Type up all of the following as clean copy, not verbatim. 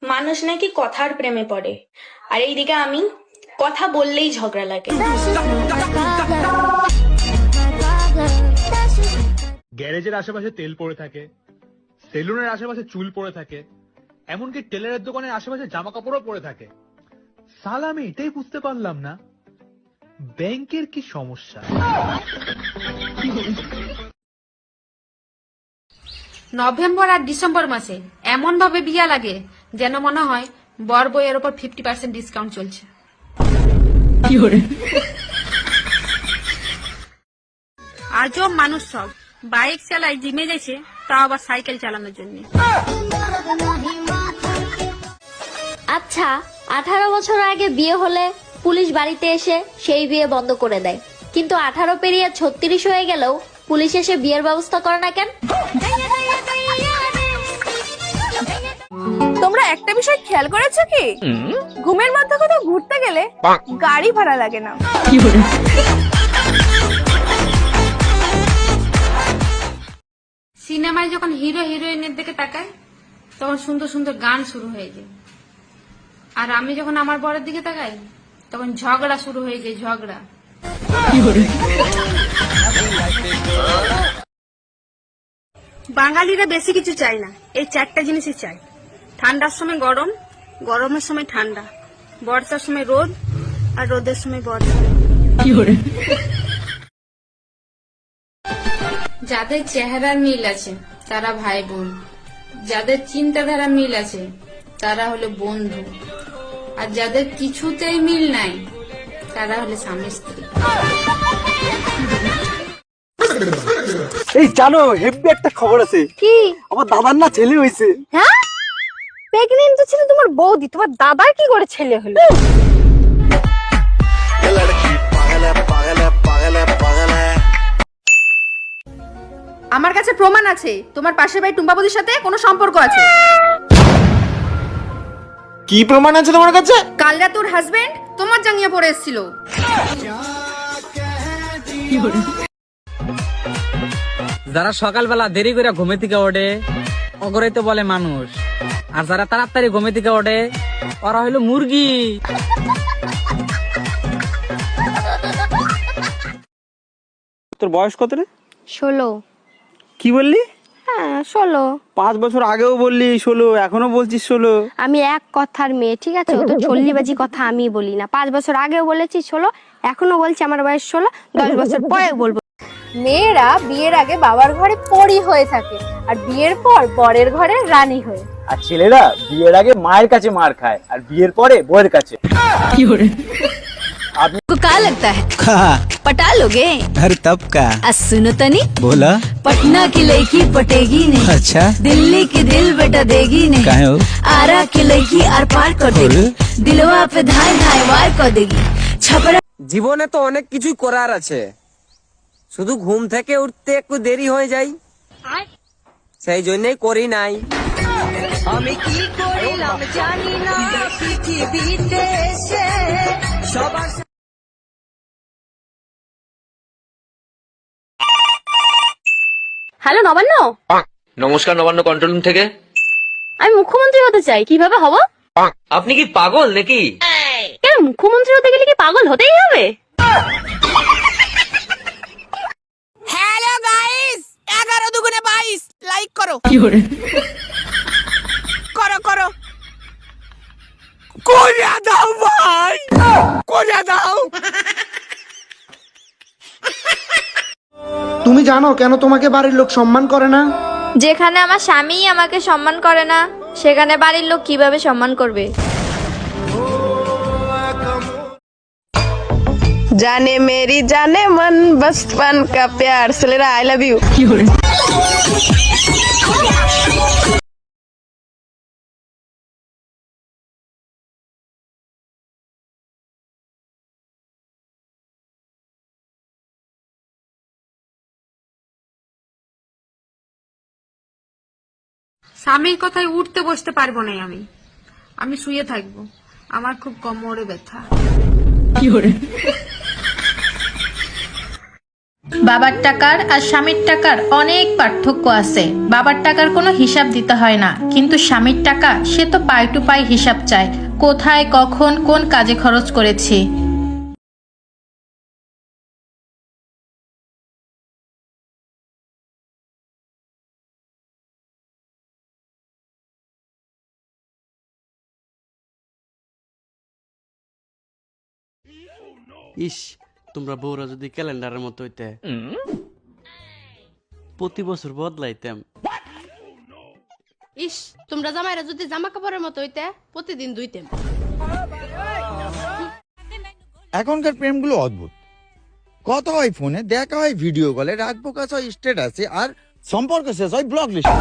মানুষ নাকি কথার প্রেমে পড়ে, আর এইদিকে আমি কথা বললেই ঝগড়া লাগে। গ্যারেজের আশেপাশে তেল পড়ে থাকে, সেলুনের আশেপাশে চুল পড়ে থাকে, এমনকি টেলারের দোকানের আশেপাশে জামা কাপড়ও পড়ে থাকে। সাল আমি এটাই বুঝতে পারলাম না, ব্যাংকের কি সমস্যা। নভেম্বর আর ডিসেম্বর মাসে এমন ভাবে বিয়া লাগে যেন মনে হয় বর বইয়ের উপর 50% ডিসকাউন্ট চলছে। আজব মানুষ সব, বাইক চালায় জিমে গেছে, তাও আবার সাইকেল চালানোর জন্য। আচ্ছা, 18 বছর আগে বিয়ে হলে পুলিশ বাড়িতে এসে সেই বিয়ে বন্ধ করে দেয়, কিন্তু 18 পেরিয়ে 36 হয়ে গেলেও পুলিশ এসে বিয়ের ব্যবস্থা করে না কেন? তোমরা একটা বিষয় খেয়াল করেছো কি, ঘুমের মধ্যে কোথাও ঘুরতে গেলে গাড়ি ভাড়া লাগে না। সিনেমায় যখন হিরো হিরোইনের দিকে তাকায় তখন সুন্দর সুন্দর গান শুরু হয়ে যায়, আর আমি যখন আমার বরের দিকে তাকাই তখন ঝগড়া শুরু হয়ে যায়, ঝগড়া। বাঙালিরা বেশি কিছু চায় না, এই 4টা জিনিসই চায়। ঠান্ডার সময় গরম, গরমের সময় ঠান্ডা, বর্ষার সময় রোদ, আর রোদের সময় বর্ষা। যাদের চেহারার মিল আছে তারা ভাই বোন, যাদের চিন্তাধারা মিল আছে তারা হলো বন্ধু, আর যাদের কিছুতেই মিল নাই তারা হলো স্বামী স্ত্রী। এই জানো, হেব্বি একটা খবর আছে। কি? আমার দাদার না ছেলে হয়েছে। হ্যাঁ, প্রেগনেন্ট তো ছিল তোমার বৌদি, তোমার দাদার কি করে ছেলে হলো? আমার কাছে প্রমাণ আছে তোমার পাশের বাড়ি টুম্পাবদির সাথে কোনো সম্পর্ক আছে। কি প্রমাণ আছে তোমার কাছে? কাল রাত তোর হাজবেন্ড তোমার জাঙ্গিয়া পরে এসেছিল। যারা সকালবেলা দেরি করে ঘুমে থেকে ওঠে ওগরেই তো বলে মানুষ, আর যারা তাড়াতাড়ি ঘুমে থেকে ওঠে ওরা হইলো মুরগি। তোর বয়স কত রে? 16। কি বললি? হ্যাঁ, 16। 5 বছর আগেও বললি 16, এখনো বলছিস 16। আমি এক কথার মেয়ে, ঠিক আছে? ও তো চল্লিবাজি কথা আমি বলি না। 5 বছর আগেও বলেছি 16, এখনো বলছি আমার বয়স 16, 10 বছর পরে বলবো। মেয়েরা বিয়ের আগে বাবার ঘরে পরি হয়ে থাকে, আর বিয়ের পর বরের ঘরে রানী হয়ে। আর ছেলেরা বিয়ের আগে মায়ের কাছে মার খায়, আর বিয়ের পরে বউয়ের কাছে। आपको क्या लगता है पटा लोगे? अरे तब का सुनो तनी बोला, पटना की लड़की पटेगी नहीं, अच्छा दिल्ली की दिल बेटा देगी नहीं, काहे हो? आरा की लड़की आर पार कर देगी, दिलवा पे धाय धाय वार कर देगी, छपरा। জীবনে তো অনেক কিছুই করার আছে, শুধু ঘুম থেকে উঠতে একটু দেরি হয়ে যায়, সেই জন্যই করি নাই। আমি কি করিলাম জানি না, পৃথিবীতে এসে সবার। হ্যালো নবান্ন। নমস্কার, নবান্ন কন্ট্রোল রুম থেকে। আমি মুখ্যমন্ত্রী হতে চাই, কিভাবে হব? আপনি কি পাগল নাকি? কেন, মুখ্যমন্ত্রী হতে গেলে কি পাগল হতেই হবে? হ্যালো গাইস, 11 দুগুণে 22 লাইক করো। করো করো, করে দাও ভাই, করে দাও। তুমি জানো কেন তোমাকে বাড়ির লোক সম্মান করে না? যেখানে আমার স্বামী আমাকে সম্মান করে না, সেখানে বাড়ির লোক কিভাবে সম্মান করবে? জানে মেরি জানে মন বচপন কা প্যার। ছেলেরা আই লাভ ইউ। স্বামীর কথায় উঠতে বসতে পারবো না, আমি শুয়ে থাকবো, আমার খুব কোমরে ব্যথা। বাবার টাকার আর স্বামীর টাকার অনেক পার্থক্য আছে। বাবার টাকার কোনো হিসাব দিতে হয় না, কিন্তু স্বামীর টাকা সে তো পাই টু পাই হিসাব চায়, কোথায় কখন কোন কাজে খরচ করেছি। ইস, তোমরা বউরা যদি ক্যালেন্ডারের মতো হইতে, প্রতি বছর বদলাইতাম। ইস, তোমরা জামাইরা যদি জামা কাপড়ের মতো হইতে, প্রতিদিন ধুইতেম। এখনকার প্রেমগুলো অদ্ভুত। কথা হয় ফোনে, দেখা হয় ভিডিও কলে, রাত প্রকাশ হয় স্ট্যাটাসে, আর সম্পর্ক শেষ হয় ব্লক লিস্টে।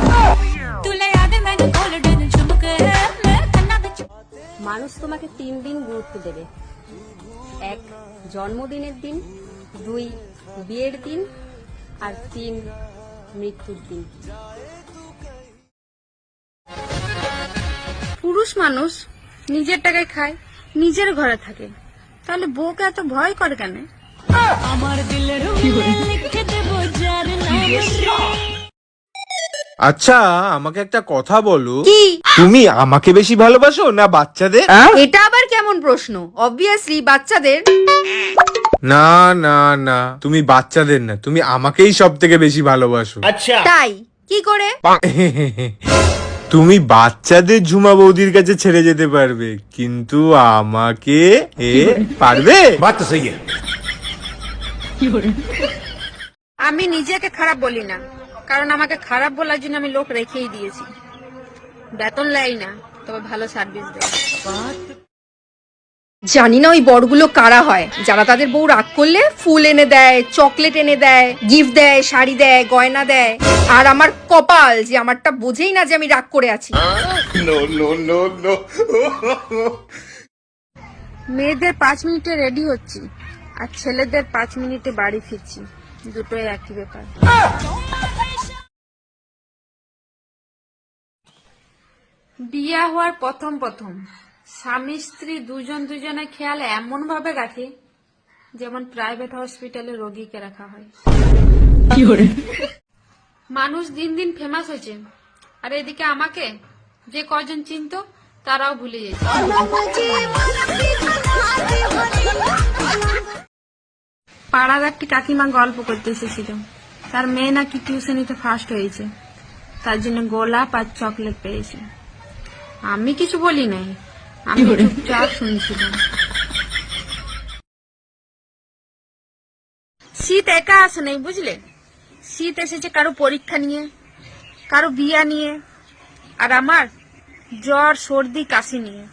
মানুষ তোমাকে 3 দিন গুরুত্ব দেবে। 1 জন্মদিনের দিন, 2 বিয়ের দিন, আর 3 মৃত্যুর দিন। পুরুষ মানুষ নিজের টাকায় খায়, নিজের ঘরে থাকে, তাহলে বউকে এত ভয় করে কেন? আচ্ছা, আমাকে একটা কথা বলো, তুমি আমাকে বেশি ভালোবাসো না বাচ্চাদের? এটা আবার কেমন প্রশ্ন? অবভিয়াসলি বাচ্চাদের। না না না, তুমি বাচ্চাদের না, তুমি আমাকেই সব থেকে বেশি ভালোবাসো। তাই কি করে? তুমি বাচ্চাদের ঝুমা বৌদির কাছে ছেড়ে যেতে পারবে, কিন্তু আমাকে পারবে? আমি নিজেকে খারাপ বলি না, কারণ আমাকে খারাপ বলার জন্য আমি লোক রেখেই দিয়েছি। বেতন লাই না, তবে ভালো সার্ভিস দেয়। জানি না ওই বড়গুলো কারা হয়, যারা তাদের বউ রাগ করলে ফুল এনে দেয়, চকলেট এনে দেয়, গিফট দেয়, শাড়ি দেয়, গয়না দেয়। আর আমার কপাল যে আমারটা বোঝেই না যে আমি রাগ করে আছি। মেয়েদের 5 মিনিটে রেডি হচ্ছি, আর ছেলেদের 5 মিনিটে বাড়ি ফিরছি, দুটোই একই ব্যাপার। বিয়া হওয়ার প্রথম স্বামী স্ত্রী দুজনের খেয়াল এমন ভাবে রাখে যেমন প্রাইভেট হসপিটালে রোগীকে রাখা হয়। মানুষ দিন দিন ফেমাস হয়েছে, আর এদিকে আমাকে যে কজন চিনতো তারাও ভুলে যেত। পাড়ার একটি কাকিমা গল্প করতে এসেছিল, তার মেয়ে নাকি টিউশনিতে ফার্স্ট হয়েছে, তার জন্য গোলাপ আর চকলেট পেয়েছে। আমি কিছু বলি নাই, আমি চুপচাপ শুনছিলাম। শীত একা আসে নাই, বুঝলে? শীত এসেছে কারো পরীক্ষা নিয়ে, কারো বিয়া নিয়ে, আর আমার জ্বর সর্দি কাশি নিয়ে।